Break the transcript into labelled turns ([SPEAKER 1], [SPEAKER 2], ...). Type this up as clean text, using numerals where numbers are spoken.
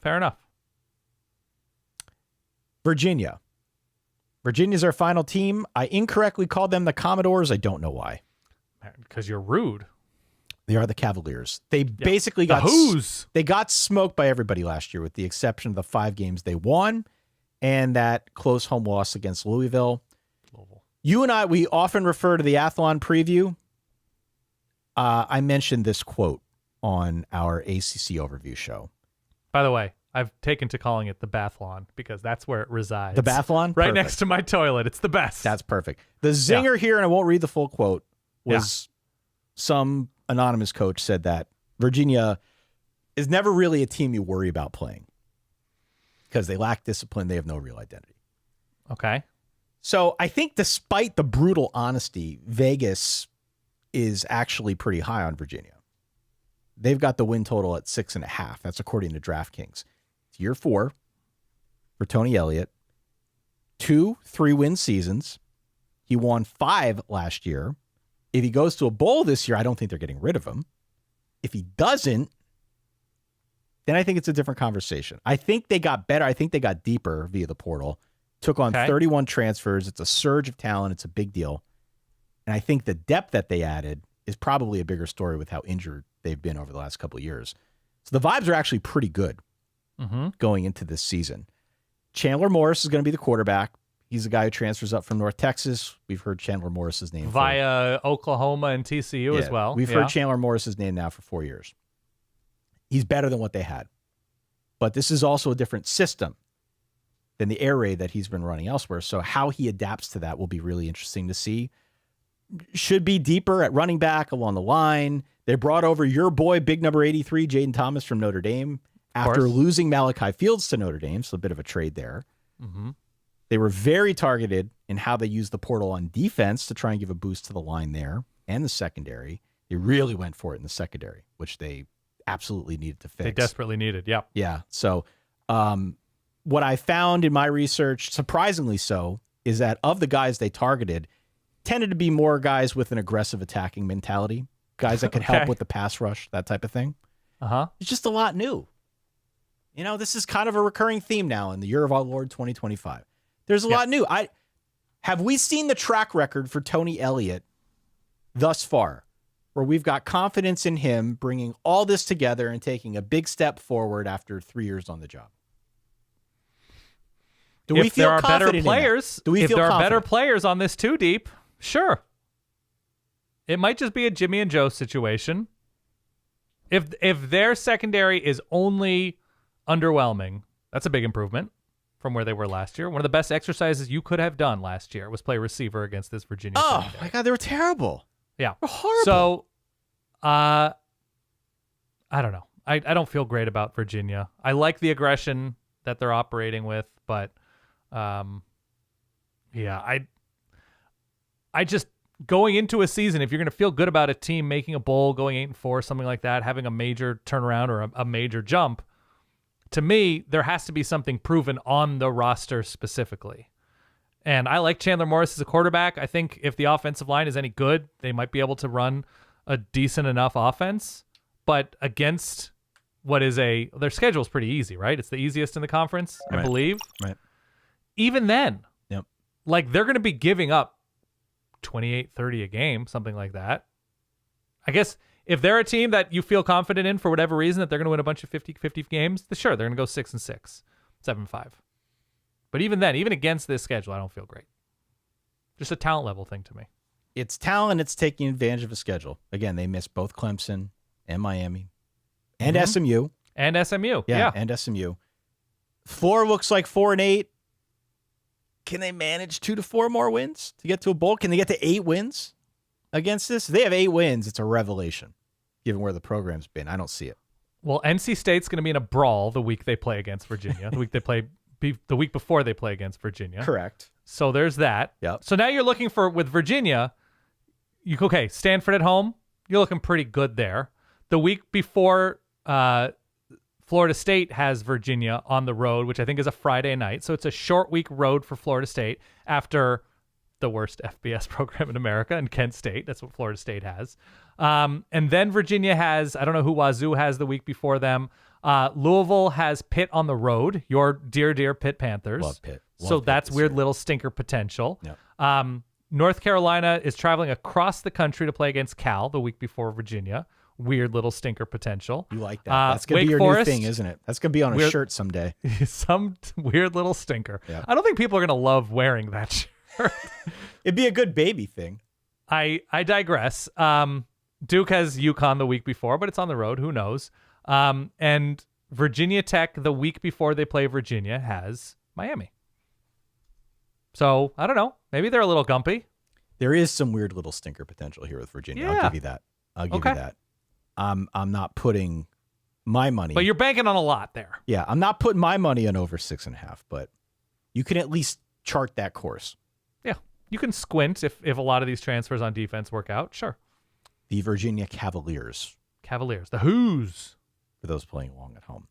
[SPEAKER 1] Fair enough.
[SPEAKER 2] Virginia. Virginia's our final team. I incorrectly called them the Commodores. I don't know why.
[SPEAKER 1] Because you're rude.
[SPEAKER 2] They are the Cavaliers. They basically
[SPEAKER 1] the
[SPEAKER 2] got
[SPEAKER 1] Who's.
[SPEAKER 2] They got smoked by everybody last year, with the exception of the 5 games they won and that close home loss against Louisville. You and I, we often refer to the Athlon preview. I mentioned this quote on our ACC overview show.
[SPEAKER 1] By the way, I've taken to calling it the Bathlon because that's where it resides.
[SPEAKER 2] The Bathlon?
[SPEAKER 1] Right
[SPEAKER 2] Perfect.
[SPEAKER 1] next to my toilet. It's the best.
[SPEAKER 2] That's perfect. The zinger here, and I won't read the full quote, was some anonymous coach said that Virginia is never really a team you worry about playing because they lack discipline. They have no real identity.
[SPEAKER 1] Okay.
[SPEAKER 2] So I think despite the brutal honesty, Vegas is actually pretty high on Virginia. They've got the win total at 6.5. That's according to DraftKings. It's year 4 for Tony Elliott. 2 3-win seasons. He won 5 last year. If he goes to a bowl this year, I don't think they're getting rid of him. If he doesn't, then I think it's a different conversation. I think they got better. I think they got deeper via the portal. Took on 31 transfers. It's a surge of talent. It's a big deal. And I think the depth that they added is probably a bigger story with how injured they've been over the last couple of years. So the vibes are actually pretty good going into this season. Chandler Morris is going to be the quarterback. He's the guy who transfers up from North Texas. We've heard Chandler Morris's name
[SPEAKER 1] via Oklahoma and TCU as well.
[SPEAKER 2] We've heard Chandler Morris's name now for 4 years. He's better than what they had. But this is also a different system than the air raid that he's been running elsewhere. So how he adapts to that will be really interesting to see. Should be deeper at running back along the line. They brought over your boy, big number 83, Jaden Thomas from Notre Dame, after losing Malachi Fields to Notre Dame. So a bit of a trade there. They were very targeted in how they used the portal on defense to try and give a boost to the line there and the secondary. They really went for it in the secondary, which they absolutely needed to fix.
[SPEAKER 1] They desperately needed,
[SPEAKER 2] Yeah. So what I found in my research, surprisingly so, is that of the guys they targeted, tended to be more guys with an aggressive attacking mentality, guys that could help with the pass rush, that type of thing. It's just a lot new. You know, this is kind of a recurring theme now in the year of our Lord 2025. There's a lot new. Have we seen the track record for Tony Elliott thus far, where we've got confidence in him bringing all this together and taking a big step forward after 3 years on the job? Do we feel confident in that?
[SPEAKER 1] If there are better players on this too deep, sure. It might just be a Jimmy and Joe situation. If their secondary is only underwhelming, that's a big improvement from where they were last year. One of the best exercises you could have done last year was play receiver against this Virginia secondary.
[SPEAKER 2] My God, they were terrible.
[SPEAKER 1] Yeah.
[SPEAKER 2] They're horrible.
[SPEAKER 1] So, I don't know. I don't feel great about Virginia. I like the aggression that they're operating with, but I just, going into a season, if you're going to feel good about a team making a bowl, going 8-4, something like that, having a major turnaround or a major jump, to me, there has to be something proven on the roster specifically. And I like Chandler Morris as a quarterback. I think if the offensive line is any good, they might be able to run a decent enough offense. But against their schedule is pretty easy, right? It's the easiest in the conference, I believe.
[SPEAKER 2] Right.
[SPEAKER 1] Even then, like, they're going to be giving up 28-30 a game, something like that. I guess if they're a team that you feel confident in for whatever reason, that they're going to win a bunch of 50-50 games, sure, they're going to go 6-6, 7-5. But even then, even against this schedule, I don't feel great. Just a talent level thing to me.
[SPEAKER 2] It's talent. It's taking advantage of a schedule. Again, they missed both Clemson and Miami and SMU.
[SPEAKER 1] And SMU.
[SPEAKER 2] Yeah, and SMU. Florida looks like 4-8. Can they manage 2 to 4 more wins to get to a bowl? Can they get to 8 wins against this? If they have 8 wins, it's a revelation, given where the program's been. I don't see it.
[SPEAKER 1] Well, NC State's going to be in a brawl the week they play against Virginia. The week before they play against Virginia.
[SPEAKER 2] Correct.
[SPEAKER 1] So there's that.
[SPEAKER 2] Yep.
[SPEAKER 1] So now you're looking with Virginia, Stanford at home, you're looking pretty good there. The week before Florida State has Virginia on the road, which I think is a Friday night. So it's a short week road for Florida State after the worst FBS program in America and Kent State. That's what Florida State has. And then Virginia has, I don't know who Wazoo has the week before them. Louisville has Pitt on the road, your dear Pitt Panthers.
[SPEAKER 2] Love Pitt.
[SPEAKER 1] So
[SPEAKER 2] Pitt
[SPEAKER 1] that's
[SPEAKER 2] this
[SPEAKER 1] weird
[SPEAKER 2] year.
[SPEAKER 1] little stinker potential.
[SPEAKER 2] Yep.
[SPEAKER 1] North Carolina is traveling across the country to play against Cal the week before Virginia. Weird little stinker potential.
[SPEAKER 2] You like that. That's going to
[SPEAKER 1] Wake
[SPEAKER 2] be your
[SPEAKER 1] Forest,
[SPEAKER 2] new thing, isn't it? That's going to be on a shirt someday.
[SPEAKER 1] Some weird little stinker.
[SPEAKER 2] Yep.
[SPEAKER 1] I don't think people are going to love wearing that shirt.
[SPEAKER 2] It'd be a good baby thing.
[SPEAKER 1] I digress. Duke has UConn the week before, but it's on the road. Who knows? And Virginia Tech the week before they play Virginia has Miami. So I don't know. Maybe they're a little gumpy.
[SPEAKER 2] There is some weird little stinker potential here with Virginia.
[SPEAKER 1] Yeah.
[SPEAKER 2] I'll give you that. I'll give you that. I'm not putting my money.
[SPEAKER 1] But you're banking on a lot there.
[SPEAKER 2] Yeah, I'm not putting my money on over 6.5, but you can at least chart that course.
[SPEAKER 1] Yeah. You can squint if a lot of these transfers on defense work out. Sure.
[SPEAKER 2] The Virginia Cavaliers.
[SPEAKER 1] Cavaliers. The Who's.
[SPEAKER 2] For those playing along at home.